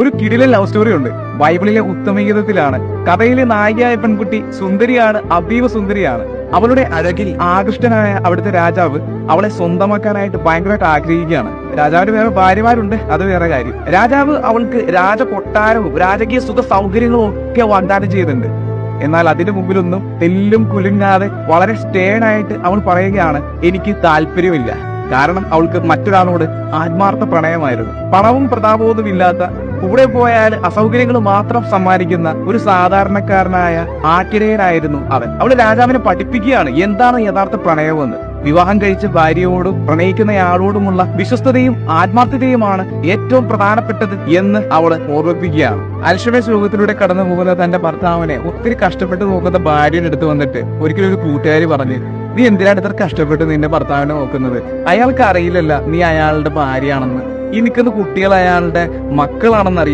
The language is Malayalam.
ഒരു കിടിലൻ ലവ് സ്റ്റോറി ഉണ്ട്. ബൈബിളിലെ ഉത്തമഗീതത്തിലാണ്. കഥയിലെ നായികയായ പെൺകുട്ടി സുന്ദരിയാണ്, അതീവ സുന്ദരിയാണ്. അവളുടെ അഴകിൽ ആകൃഷ്ടനായ അവിടുത്തെ രാജാവ് അവളെ സ്വന്തമാക്കാനായിട്ട് ഭയങ്കരമായിട്ട് ആഗ്രഹിക്കുകയാണ്. രാജാവിന് വേറെ ഭാര്യമാരുണ്ട്, അത് വേറെ കാര്യം. രാജാവ് അവൾക്ക് രാജകൊട്ടാരവും രാജകീയ സുഖ സൗകര്യങ്ങളും ഒക്കെ വാഗ്ദാനം ചെയ്തിട്ടുണ്ട്. എന്നാൽ അതിനു മുമ്പിലൊന്നും തെല്ലും കുലുങ്ങാതെ വളരെ സ്റ്റേൺ ആയിട്ട് അവൾ പറയുകയാണ്, എനിക്ക് താല്പര്യമില്ല. കാരണം അവൾക്ക് മറ്റൊരാളോട് ആത്മാർത്ഥ പ്രണയമായിരുന്നു. പണവും പ്രതാപവും ഇല്ലാത്ത, കൂടെ പോയാൽ അസൗകര്യങ്ങൾ മാത്രം സമ്മാനിക്കുന്ന ഒരു സാധാരണക്കാരനായ ആട്ടിടയനായിരുന്നു അവൻ. അവള് രാജാവിനെ പഠിപ്പിക്കുകയാണ് എന്താണ് യഥാർത്ഥ പ്രണയമെന്ന്. വിവാഹം കഴിച്ച ഭാര്യയോടും പ്രണയിക്കുന്നയാളോടുമുള്ള വിശ്വസ്തതയും ആത്മാർത്ഥതയുമാണ് ഏറ്റവും പ്രധാനപ്പെട്ടത് എന്ന് അവള് ഓർമ്മിപ്പിക്കുകയാണ്. അൽഷമേസ് രോഗത്തിലൂടെ കടന്നു പോകുന്ന തന്റെ ഭർത്താവിനെ ഒത്തിരി കഷ്ടപ്പെട്ട് നോക്കുന്ന ഭാര്യയുടെ അടുത്ത് വന്നിട്ട് ഒരിക്കലും ഒരു കൂട്ടുകാരി പറഞ്ഞു, നീ എന്തിനാണ് ഇത്ര കഷ്ടപ്പെട്ട് നിന്റെ ഭർത്താവിനെ നോക്കുന്നത്? അയാൾക്ക് അറിയില്ലല്ല നീ അയാളുടെ ഭാര്യയാണെന്ന്. ഈ നിൽക്കുന്ന കുട്ടികൾ അയാളുടെ മക്കളാണെന്ന് അറിയില്ല.